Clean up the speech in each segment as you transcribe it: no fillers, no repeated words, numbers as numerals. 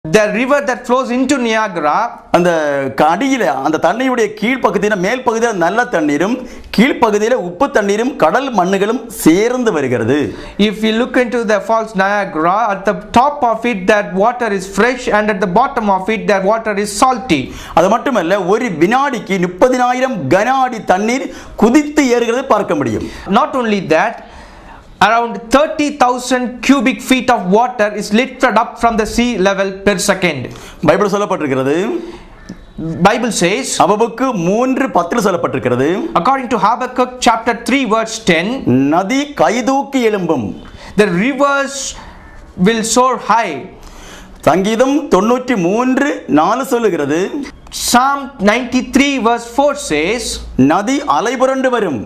The river that flows into Niagara, அந்த அடியில அந்த தண்ணியுடைய கீழ்ப்பகுதியில மேல் பகுதியில நல்ல தண்ணீரும் கீழ்ப்பகுதியில உப்பு தண்ணீரும் கடல் மண்ணுகளும் சேர்ந்து வருகிறது. if you look into the falls Niagara, at the top of it that water is fresh and at the bottom of it that water is salty. அது மட்டுமல்ல ஒரு வினாடிக்கு 30,000 கன அடி தண்ணீர் குதித்து ஏறுகிறது பார்க்க முடியும். Not only that, around 30,000 cubic feet of water is lifted up from the sea level per second. Bible சொல்லப்பட்டிருக்கிறது. Bible says, அபபக்கு 3:10 சொல்லப்பட்டிருக்கிறது. according to Habakkuk chapter 3 verse 10, நதி கைதூக்கி எழும்பும். the rivers will soar high. சங்கீதம் 93:4 சொல்லுகிறது. Psalm 93 verse 4 says, நதி அலைபுரண்டு வரும்.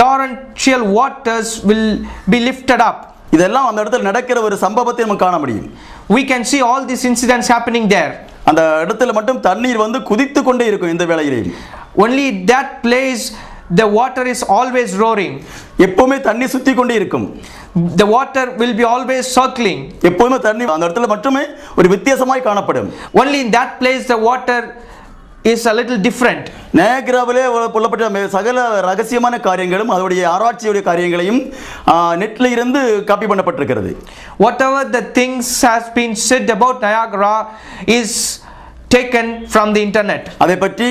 torrential waters will be lifted up. இதெல்லாம் அந்த இடத்துல நடக்கிற ஒரு சம்பவத்தை நம்ம காண முடியும். We can see all these incidents happening there. அந்த இடத்துல மட்டும் தண்ணீர் வந்து குதித்து கொண்டே இருக்கும் இந்த வேளையிலே. Only that place the water is always roaring. எப்பவுமே தண்ணி சுத்தி கொண்டே இருக்கும். The water will be always circling. எப்பவுமே தண்ணி அந்த இடத்துல மட்டுமே ஒரு வித்தியாசமாய் காணப்படும். Only in that place the water is a little different. நயாகராவிலே புள்ளப்பட்ட சகல ரகசியமான காரியங்களும் அதோடைய ஆராய்ச்சியுடைய காரியங்களையும் நெட்ல இருந்து copy பண்ணப்பட்டிருக்கிறது. Whatever the things has been said about Niagara is taken from the internet. அதை பற்றி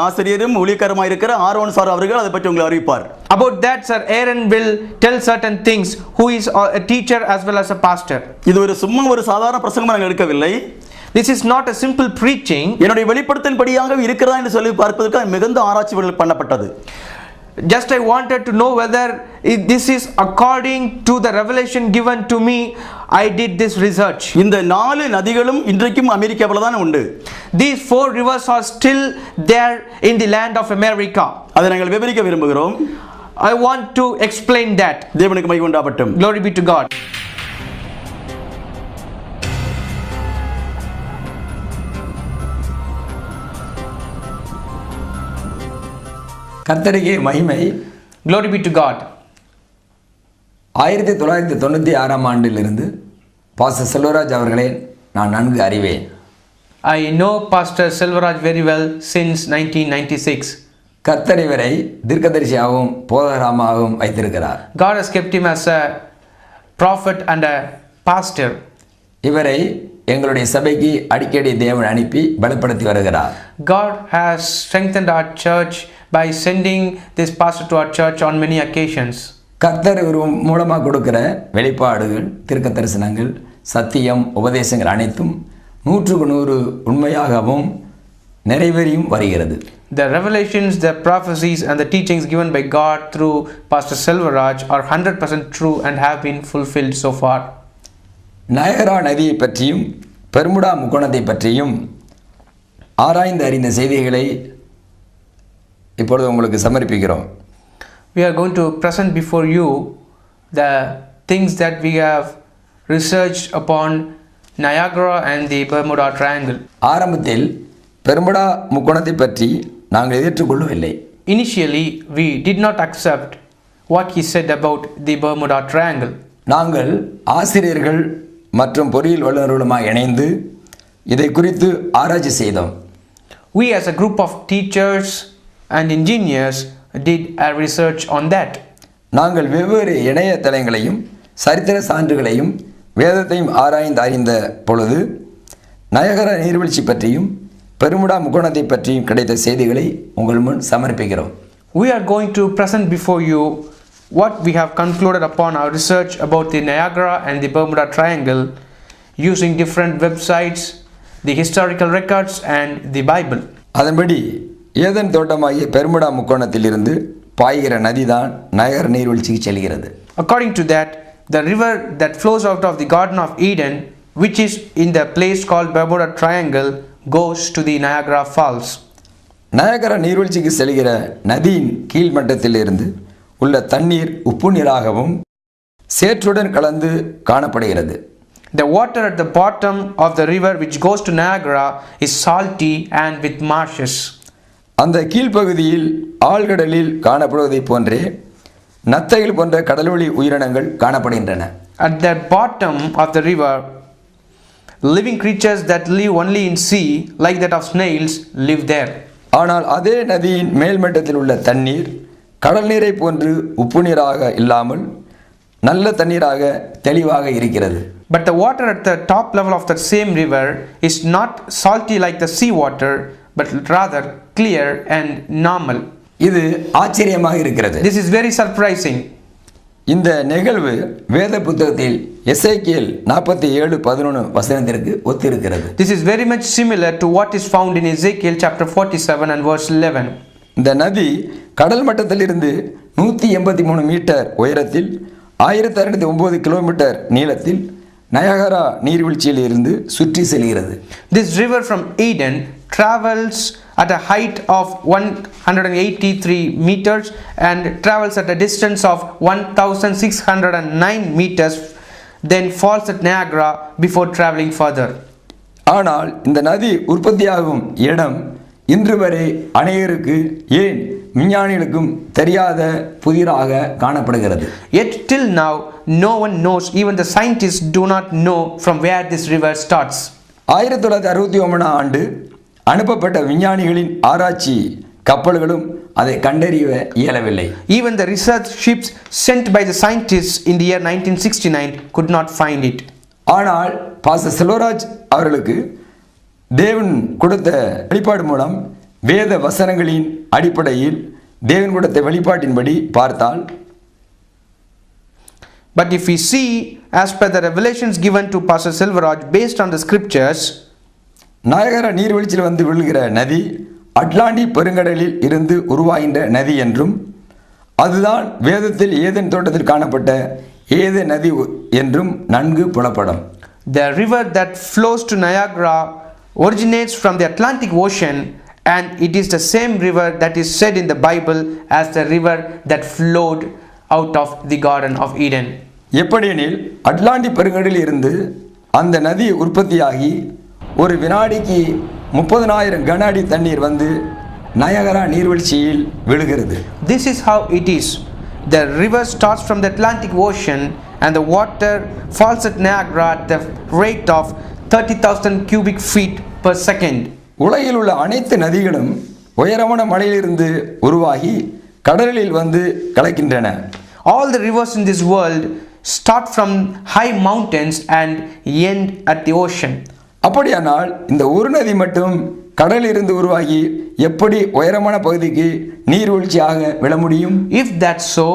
ஆசிரியரும் ஊழியக்காரமாக இருக்கிற ஆரோன் சார் அவர்கள் அதை பற்றி உங்களை அறிவிப்பார். About that Sir Aaron will tell certain things, who is a teacher as well as a pastor. இது ஒரு சும்மா ஒரு சாதாரண பிரசங்கமாக நாங்கள் எடுக்கவில்லை. This is not a simple preaching. என்னுடைய வெளிப்படுத்தலின்படியாக இருக்கிறதா என்று சொல்லி பார்ப்பதற்கு மிகுந்த ஆராய்ச்சிகள் பண்ணப்பட்டது. Just I wanted to know whether this is according to the revelation given to me. I did this research. இந்த 4 நதிகளும் இன்றைக்கும் அமெரிக்காவில் தான் உண்டு. These 4 rivers are still there in the land of America. அதை நாங்கள் விவரிக்க விரும்புகிறோம். I want to explain that. தேவனுக்கு மகிமை உண்டாகட்டும். Glory be to God. கர்த்தருக்கு மகிமை. Glory be to God. 1996 ஆண்டிலிருந்து பாஸ்டர் செல்வராஜ் அவர்களை நான் நன்கு அறிவேன். I know Pastor Selvaraj very well since 1996. கர்த்தர் இவரை தீர்க்கதரிசியாகவும் போதகராகவும் வைத்திருக்கிறார். God has kept him as a prophet and a pastor. இவரை எங்களுடைய சபைக்கு அடிக்கடி தேவன் அனுப்பி பலப்படுத்தி வருகிறார். God has strengthened our church by sending this pastor to our church on many occasions. கர்த்தர் இவர் மூலமாக கொடுக்கிற வெளிப்பாடுகள், தீர்க்க தரிசனங்கள், சத்தியம், உபதேசங்கள் அனைத்தும் 100% உண்மையாகவும் நிறைவேறியும் வருகிறது. The revelations, the prophecies and the teachings given by God through Pastor Selvaraj are 100% true and have been fulfilled so far. Niagara நதியை பற்றியும் பெர்முடா முக்கோணத்தை பற்றியும் ஆராய்ந்து அறிந்த செய்திகளை இப்பொழுது உங்களுக்கு சமர்ப்பிக்கிறோம். We are going to present before you the things that we have researched upon Niagara and the Bermuda Triangle. ஆரம்பத்தில் பெர்முடா முக்கோணத்தை பற்றி நாங்கள் ஏற்றுக்கொள்ளவில்லை. Initially, we did not accept what he said about the Bermuda Triangle. நாங்கள் ஆசிரியர்கள் மற்றும் பொறியியல் வல்லுநர்களுமாக இணைந்து இதை குறித்து ஆராய்ச்சி செய்தோம். We as a group of teachers and engineers did a research on that. நாங்கள் வெவ்வேறு இணையதளங்களையும் சரித்திர சான்றுகளையும் வேதத்தையும் ஆராய்ந்து அறிந்த பொழுது நயகரா நீர்வீழ்ச்சி பற்றியும் பெர்முடா முக்கோணத்தை பற்றியும் கிடைத்த செய்திகளை உங்கள் முன் சமர்ப்பிக்கிறோம். We are going to present before you what we have concluded upon our research about the Niagara and the Bermuda Triangle using different websites, the historical records and the Bible. அதன்படி ஏதன் தோட்டமாகிய Bermuda முக்கோணத்திலிருந்து பாய்கிற நதிதான் Niagara நீர்வீழ்ச்சிக்கு செல்கிறது. According to that, the river that flows out of the Garden of Eden, which is in the place called Bermuda Triangle, goes to the Niagara Falls. Niagara நீர்வீழ்ச்சிக்கு செல்கிற நதியின் கீழ்மட்டத்திலிருந்து உள்ள தண்ணீர் உப்பு நீராகவும் சேற்றுடன் கலந்து காணப்படுகிறது. The water at the bottom of the river which goes to Niagara is salty and with marshes. அந்த கீழ்ப்பகுதியில் ஆழ்கடலில் காணப்படுவதை போன்றே நத்தைகள் போன்ற கடல்வழி உயிரினங்கள் காணப்படுகின்றன. At the bottom of the river Living creatures that live only in sea, like that of snails, live there. ஆனால் அதே நதியின் மேல்மட்டத்தில் உள்ள தண்ணீர் கடல் நீரை போன்று உப்பு நீராக இல்லாமல் நல்ல தண்ணீராக தெளிவாக இருக்கிறது. But the water at the top level of the same river is not salty like the sea water, but rather clear and normal. இது ஆச்சரியமாக இருக்கிறது. This is very surprising. இந்த நிகழ்வு வேத புத்தகத்தில் எசேக்கியேல் 47:11 வசனத்திற்கு ஒத்திருக்கிறது. This is very much similar to what is found in Ezekiel chapter 47 and verse 11. இந்த நதி கடல் மட்டத்திலிருந்து 183 மீட்டர் உயரத்தில் 1609 கிலோமீட்டர் நீளத்தில் நயகரா நீர்வீழ்ச்சியில் இருந்து சுற்றி செல்கிறது. This river from Eden travels at a height of 183 meters and travels at a distance of 1609 meters, then falls at Niagara before traveling further. ஆனால் இந்த நதி உற்பத்தியாகும் இடம் இன்று வரை அநேகருக்கு ஏன் விஞ்ஞானிகளுக்கும் தெரியாத புதிராக காணப்படுகிறது. Yet till now no one knows, even the scientists do not know from where this river starts. 1969 ஆண்டு அனுப்பப்பட்ட விஞ்ஞானிகளின் ஆராய்ச்சி கப்பல்களும் அதை கண்டறிய இயலவில்லை. Even the research ships sent by the scientists in the year 1969 could not find it. ஆனால் pastor Selvaraj அவர்களுக்கு தேவன் கொடுத்த வெளிப்பாடு மூலம் வேத வசனங்களின் அடிப்படையில் தேவன் கொடுத்த வெளிப்பாட்டின்படி பார்த்தால், but if we see as per the revelations given to Pastor Silveraj based on the scriptures, Niagara நீர்வீழ்ச்சியில் வந்து விழுகிற நதி அட்லாண்டிக் பெருங்கடலில் இருந்து உருவாகின்ற நதி என்றும் அதுதான் வேதத்தில் ஏதேன் தோட்டத்தில் காணப்பட்ட ஏதேன் நதி என்றும் நன்கு புலப்படும். The river that flows to Niagara originates from the Atlantic Ocean, and it is the same river that is said in the Bible as the river that flowed out of the Garden of Eden. எப்படியெனில் Atlantic பெருங்கடலில் இருந்து அந்த நதி உற்பத்தியாகி ஒரு வினாடிக்கு 30,000 கன அடி தண்ணீர் வந்து நயகரா நீர்வீழ்ச்சியில் விழுகிறது. This is how it is. The river starts from the Atlantic Ocean and the water falls at Niagara at the rate of 30,000 cubic feet per second. உலகில் உள்ள அனைத்து நதிகளும் உயரமான மலையிலிருந்து உருவாகி கடலில் வந்து கலக்கின்றன. All the rivers in this world start from high mountains and end at the ocean. அப்படியானால் இந்த ஒரு நதி மட்டும் கடலிலிருந்து உருவாகி எப்படி உயரமான பகுதிக்கு நீர்வீழ்ச்சியாக விழ முடியும்? If that's so,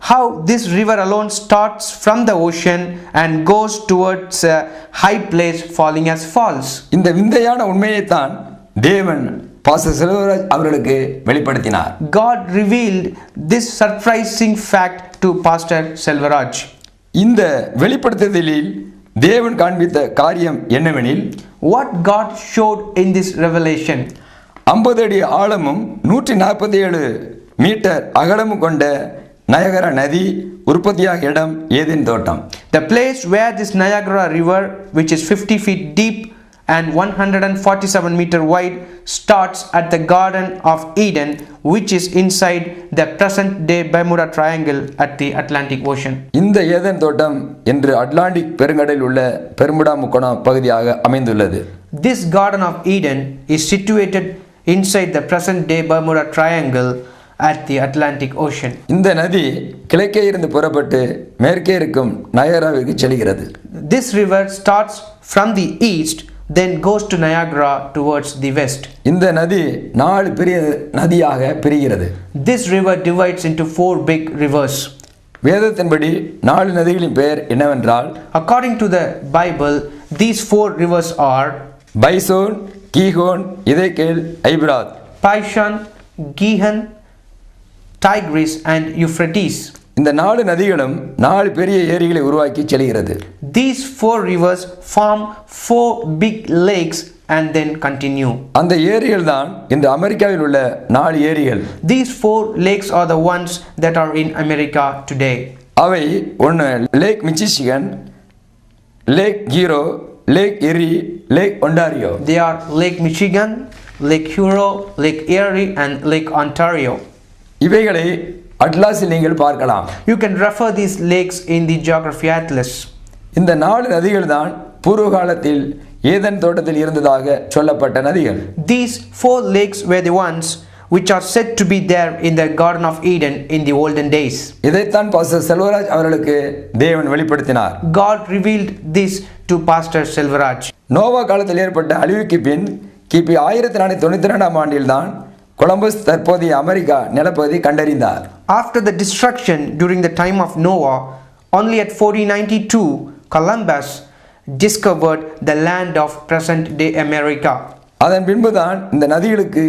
how this river alone starts from the ocean and goes towards a high place falling as falls? இந்த விந்தையான உண்மையைத்தான் தேவன் பாஸ்டர் செல்வராஜ் அவர்களுக்கு வெளிப்படுத்தினார். God revealed this surprising fact to Pastor Selvaraj. இந்த வெளிப்படுத்துதலில் தேவன் காண்பித்த காரியம் என்னவெனில், What God showed in this revelation, 50 அடி ஆழமும் 147 மீட்டர் அகலமும் கொண்ட நயகரா நதி உற்பத்தியாக இடம் ஏதேன் தோட்டம். the place where this Niagara river, which is 50 feet deep and 147 meter wide, starts at the Garden of Eden, which is inside the present day Bermuda Triangle at the Atlantic Ocean. இந்த Eden தோட்டம் என்று Atlantic பெருங்கடலில் உள்ள Bermuda முக்கோண பகுதியாக அமைந்துள்ளது. This Garden of Eden is situated inside the present day Bermuda Triangle at the Atlantic Ocean. இந்த நதி கிழக்கே இருந்து புறப்பட்டு மேற்கே இருக்கும் நயகராவிற்கு செல்கிறது. This river starts from the east, then goes to Niagara towards the west. இந்த நதி 4 பெரிய நதியாக பிரிகிறது. This river divides into 4 big rivers. வேதத்தின்படி 4 நதிகளின் பெயர் என்னவென்றால், According to the Bible, these 4 rivers are பைசோன், கீகோன், இதேக்கேல், ஐபிராத். Pishon, Gihon, Tigris and Euphrates. இந்த 4 நதிகளும் 4 பெரிய ஏரிகளை உருவாக்கி செல்கிறது. These 4 rivers form 4 big lakes and then continue. அந்த ஏரிகள் தான் இந்த அமெரிக்காவில் உள்ள 4 ஏரிகள். These 4 lakes are the ones that are in America today. அவை ஒன்று Lake Michigan, Lake Huron, Lake Erie, Lake Ontario. They are Lake Michigan, Lake Huron, Lake Erie and Lake Ontario. இவைகளை அட்லாஸில் நீங்கள் பார்க்கலாம். You can refer these lakes in the Geography Atlas. இந்த 4 நதிகள் தான் பூர்வ காலத்தில் ஏதன் தோட்டத்தில் இருந்ததாக சொல்லப்பட்ட நதிகள். These 4 lakes were the ones which are said to be there in the Garden of Eden in the olden days. இதைத்தான் பாஸ்டர் செல்வராஜ் அவர்களுக்கு தேவன் வெளிப்படுத்தினார். God revealed this to Pastor Selvaraj. Noah காலத்தில் ஏற்பட்ட அழிவுக்கு பின் கிபி 1492 ஆண்டில் தான் கொலம்பஸ் தற்போதைய அமெரிக்கா நிலப்பகுதி கண்டறிந்தார். After the destruction during the time of Noah, only at 1492 Columbus discovered the land of present day America. அதன் பின்புதான் இந்த நதிகளுக்கு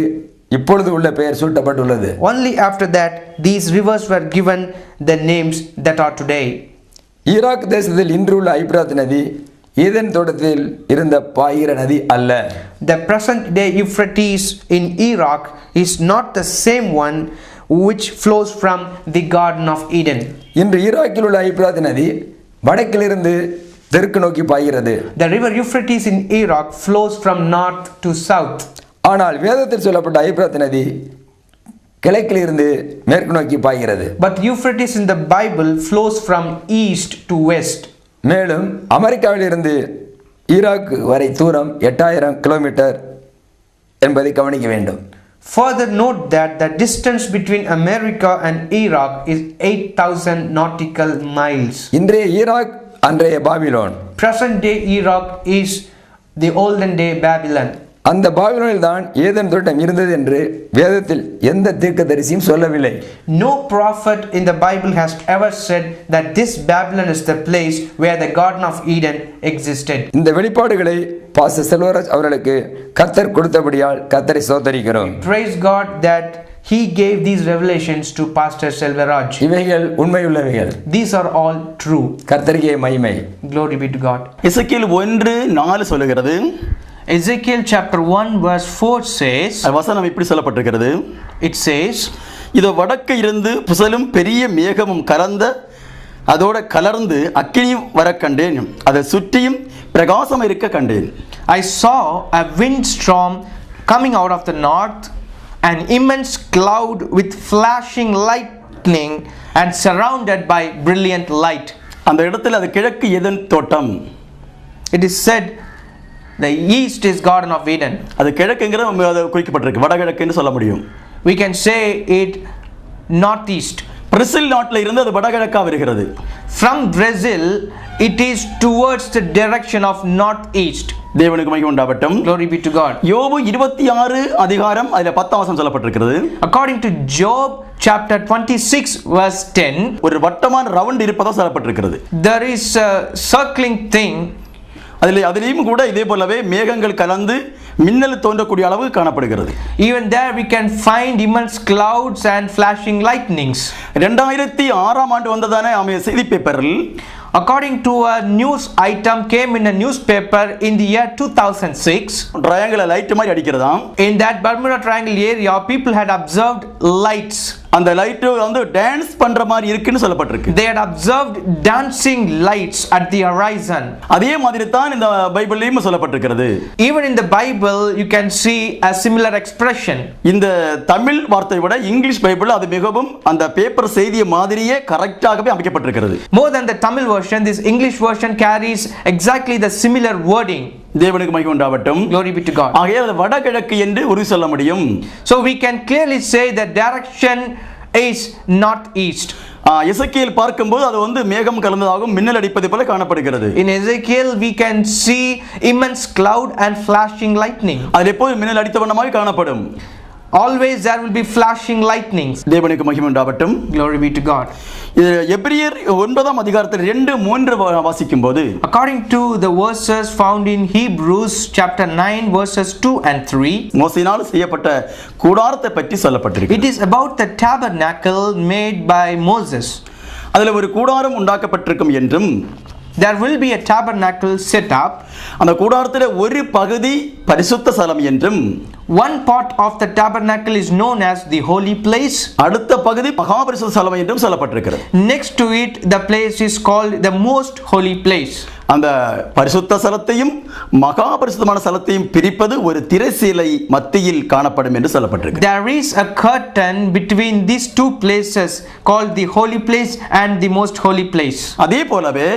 இப்பொழுது உள்ள பெயர் சூட்டப்பட்டுள்ளது. Only after that these rivers were given the names that are today. Iraq தேசத்தில் இன்று உள்ள ஐப்ராத் நதி ஏதேன் தோட்டத்தில் இருந்த பாயிர நதி அல்ல. The present day Euphrates in Iraq is not the same one which flows from the Garden of Eden. இன்று ஈராக்கில் உள்ள ஐப்ராத் நதி வடக்கிலிருந்து தெற்கு நோக்கி பாய்கிறது. The river Euphrates in Iraq flows from north to south. ஆனால் வேதத்தில் சொல்லப்பட்ட ஐப்ராத் நதி கிழக்கிலிருந்து மேற்கு நோக்கி பாய்கிறது. But Euphrates in the Bible flows from east to west. மேலும் அமெரிக்காவிலிருந்து ஈராக் வரை தூரம் 8000 கிலோமீட்டர் என்பதை கவனிக்க வேண்டும். Further note that the distance between America and Iraq is 8000 nautical miles. இன்றைய ஈராக் அன்றைய Babylon. Present day Iraq is the olden day Babylon. அந்த பாபிலோனில் தான் ஏதேன் தோட்டம் இருந்தது என்று வேதத்தில் எந்த தீர்க்கதரிசியும் சொல்லவில்லை. No prophet in the Bible has ever said that this Babylon is the place where the Garden of Eden existed. இந்த வெளிப்பாடுகளை பாஸ்டர் செல்வராஜ் அவர்களுக்கு கர்த்தர் கொடுத்தபடியால் கர்த்தரை ஸ்தோத்திரிக்கிறோம். Praise God that he gave these revelations to Pastor Selvaraj. இவைகள் உண்மையுள்ளவைகள். These are all true. கர்த்தருக்கே மகிமை. Glory be to God. எசேக்கியேல் 1:4 சொல்லுகிறது. Ezekiel chapter 1 verse 4 says, வசனம் இப்படி சொல்லப்பட்டிருக்கிறது. it says, இதோ வடக்கு இருந்து புசலும் பெரிய மேகமும் அதோட கலர்ந்து அக்கினியும் வர கண்டேன், அதை சுற்றியும் பிரகாசம் இருக்க கண்டேன். I saw a windstorm coming out of the north, an immense cloud with flashing lightning and surrounded by brilliant light. அந்த இடத்துல அது கிழக்கு ஏதேன் தோட்டம். It is said the east is Garden of Eden. அது கிழக்குங்கிற அது குறிக்கப்பட்டிருக்கு. வடகிழக்குன்னு சொல்ல முடியும். We can say it northeast. Brazil நாட்டில் இருந்து அது வடகிழக்கா வருகிறது. From Brazil it is towards the direction of northeast. தேவனுக்கு மகிமை உண்டாகட்டும். Glory be to God. யோபு 26 அதிகாரம் அதிலே 10 வசனம் சொல்லப்பட்டிருக்கிறது. According to Job chapter 26 verse 10, ஒரு வட்டமான ரவுண்ட் இருப்பதா சொல்லப்பட்டிருக்கிறது. there is a circling thing. அதிலேயும் கூட இதே போலவே மேகங்கள் கலந்து மின்னல் தோன்றக்கூடிய அளவு காணப்படுகிறது. Even there we can find immense clouds and flashing lightnings. 2006 ஆண்டு வந்ததான செய்தி பேப்பரில் according to a news item came in a newspaper in the year 2006, triangle light மாதிரி அடிக்கிறதாம். in that Bermuda Triangle area people had observed lights. அந்த light வந்து dance பண்ற மாதிரி இருக்குன்னு சொல்லப்பட்டிருக்கு. They had observed dancing lights at the horizon. அதே மாதிரி தான் இந்த பைபிள்லயும் சொல்லப்பட்டிருக்கிறது. Even in the Bible you can see a similar expression. இந்த தமிழ் வார்த்தையை விட இங்கிலீஷ் பைபிள் அது மிகவும் அந்த பேப்பர் செய்திய மாதிரியே கரெக்ட்டாகவே அமைக்கப்பட்டிருக்கிறது. More than the Tamil version, this English version carries exactly the similar wording. தேவனுக்கு மகிமை உண்டாகட்டும். Glory be to God. ஆகையால் வடகிழக்கு என்று உறுதி சொல்ல முடியும். So we can clearly say the direction is northeast. எசேக்கியேல் பார்க்கும்போது அது வந்து மேகம் கலந்ததாகவும் மின்னல் அடிப்பது போல காணப்படுகிறது. In Ezekiel we can see immense cloud and flashing lightning. அது எப்போதும் மின்னல் அடித்த வண்ணமாய் காணப்படும். Always there will be flashing lightnings. தேவனுக்கு மகிமை உண்டாகட்டும். Glory be to God. எபிரியர் 9 அதிகாரத்தில் 2:3 வாசிக்கும்போது, according to the verses found in Hebrews chapter 9 verses 2 and 3, மோசேயினால் செய்யப்பட்ட கூடாரத்தை பற்றி சொல்லப்பட்டிருக்கு. it is about the tabernacle made by Moses. அதில் ஒரு கூடாரம் உண்டாக்கப்பட்டிருக்கும் என்றும், there will be a tabernacle set up, அந்த கூடாரத்தில் ஒரு பகுதி பரிசுத்த ஸ்தலம் என்றும், one part of the tabernacle is known as the holy place, அடுத்த பகுதி மகா பரிசுத்த ஸ்தலம் என்றும் சொல்லப்பட்டிருக்கிறது. next to it the place is called the most holy place. அந்த பரிசுத்த ஸ்தலத்தையும் மகா பரிசுத்தமான ஸ்தலத்தையும் பிரிப்பது ஒரு திரைச்சீலை மத்தியில் காணப்படும் என்று சொல்லப்பட்டிருக்கு. there is a curtain between these two places called the holy place and the most holy place. அதே போலவே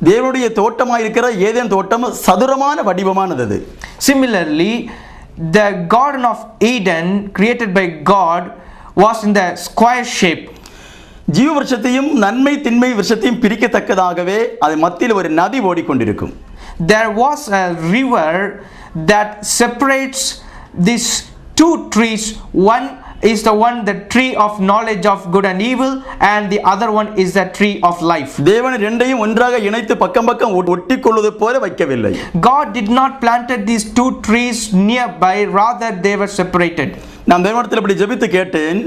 தேவனுடைய தோட்டமாக இருக்கிற ஏதேன் தோட்டம் சதுரமான வடிவமானது அது. Similarly, the Garden of Eden created by God was in the square shape. ஜீவ விருட்சத்தையும் நன்மை தின்மை விருட்சத்தையும் பிரிக்கத்தக்கதாகவே அது மத்தியில் ஒரு நதி ஓடிக்கொண்டிருக்கும். There was a river that separates these two trees. One is the one, the tree of knowledge of good and evil, and the other one is the tree of life. தேவன் இரண்டையும் ஒன்றாக இணைத்து பக்கம் பக்கம் ஒட்டிக்கொள்வது போல வைக்கவில்லை. God did not planted these two trees nearby, rather they were separated. நான் தேவனிடத்தில் இப்படி ஜெபித்து கேட்டேன்.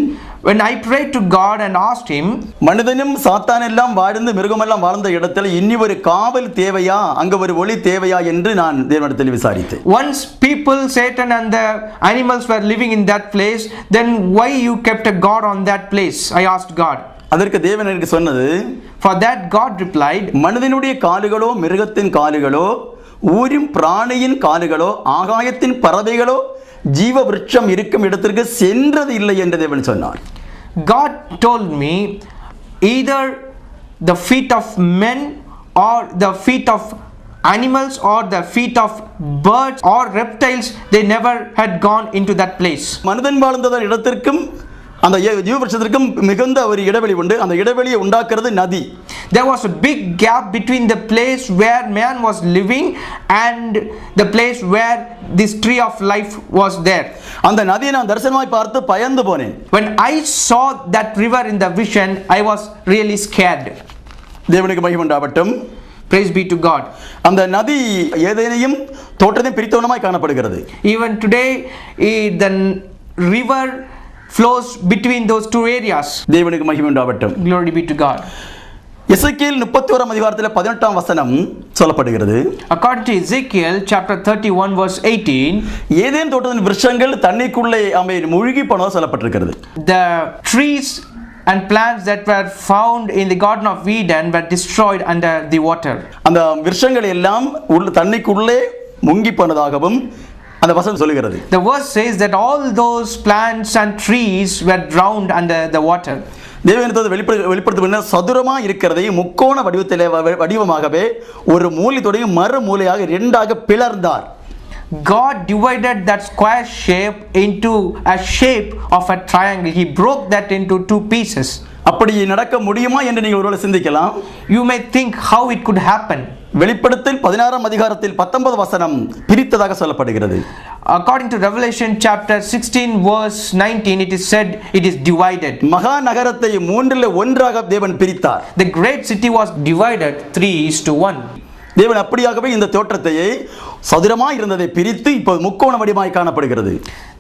When I prayed to God and asked him, மனிதனும் சாத்தான் எல்லாம் வாழ்ந்து மிருகமெல்லாம் வாழ்ந்த இடத்துல இன்னி ஒரு காவல் தேவையா, அங்க ஒரு ஒளி தேவையா என்று நான் தேவனிடத்தில் விசாரித்தேன். Once people, Satan and the animals were living in that place, then why you kept a God on that place? I asked God. அதற்கு தேவன் எனக்கு சொன்னது, For that God replied, மனிதனுடைய காலுகளோ மிருகத்தின் காலுகளோ ஊரும் பிராணியின் காலுகளோ ஆகாயத்தின் பறவைகளோ ஜீவ விருட்சம் இருக்கும் இடத்திற்கு சென்றது இல்லை என்று தேவன் சொன்னார். God told me, either the feet of men or the feet of animals or the feet of birds or reptiles, they never had gone into that place. மனிதன் வாழ்ந்த இடத்திற்கும் அந்த ஜீவ விருட்சத்திற்கும் மிகுந்த ஒரு இடைவெளி உண்டு. அந்த இடைவெளியை உண்டாக்குறது நதி. There was a big gap between the place where man was living and the place where this tree of life was there. அந்த நதியை நான் தரிசனமாய் பார்த்து பயந்து போனேன். When I saw that river in the vision, I was really scared. தேவனுக்கு மகிமை உண்டாகட்டும். Praise be to God. அந்த நதி ஏதேனையும் தோட்டத்தையும் பிரித்தவனமாய் காணப்படுகிறது. Even today, the river flows between those two areas. தேவனுக்கு மகிமை உண்டாகட்டும். Glory be to God. எசேக்கியேல் 31 அதிகாரத்தில் 18 வசனம் சொல்லப்படுகிறது. According to Ezekiel chapter 31 verse 18, Eden தோட்டத்தின் விருட்சங்கள் தண்ணீருக்குள்ளே மூழ்கி போனதாக சொல்லப்பட்டிருக்கிறது. the trees and plants that were found in the Garden of Eden were destroyed under the water. அந்த விருட்சங்கள் எல்லாம் தண்ணீருக்குள்ளே முங்கி போனதாகவும் அந்த வசனம் சொல்லுகிறது. The verse says that all those plants and trees were drowned under the water. தேவன் வெளிப்படுத்த சதுரமா இருக்கிறதை முக்கோண வடிவமாகவே ஒரு மூலை தொடங்கி மறு மூலையாக இரண்டாக பிளர்ந்தார். God divided that square shape into a shape of a triangle. He broke that into two pieces. அப்படி நடக்க முடியுமா என்று நீங்கள் ஒருவேளை சிந்திக்கலாம். You may think how it could happen. வெளிப்படுத்தல் 16 அதிகாரத்தில் 19 வசனம் பிரித்ததாக சொல்லப்படுகிறது. According to Revelation chapter 16 verse 19, it is said it is divided. மகா நகரத்தை மூன்றில் ஒன்றாக தேவன் பிரித்தார். The great city was divided 3:1. தேவன் அப்படியாகவே இந்த தோற்றத்தை சதுரமாய் இருந்ததை பிரித்து இப்போ முக்கோண வடிவமாய் காணப்படுகிறது.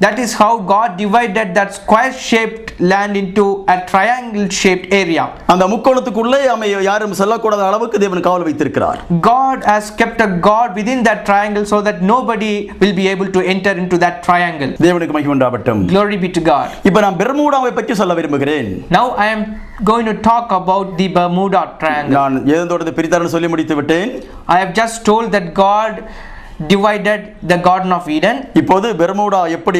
That is how God divided that square shaped land into a triangle shaped area. அந்த முக்கோணத்துக்குள்ளே யாரும் செல்லக்கூடாத அளவுக்கு தேவன் காவல் வைத்திருக்கிறார். God has kept a guard within that triangle so that nobody will be able to enter into that triangle. தேவனுக்கு மகிமை உண்டாகட்டும். Glory be to God. இப்போ நான் பெர்முடாவை பற்றி சொல்ல விரும்புகிறேன். Now I am going to talk about the Bermuda Triangle. நான் Eden தோட்டத்தை பிரித்தார்னு சொல்லி முடித்து விட்டேன். I have just told that God divided the Garden of Eden. இப்போது பெர்முடா எப்படி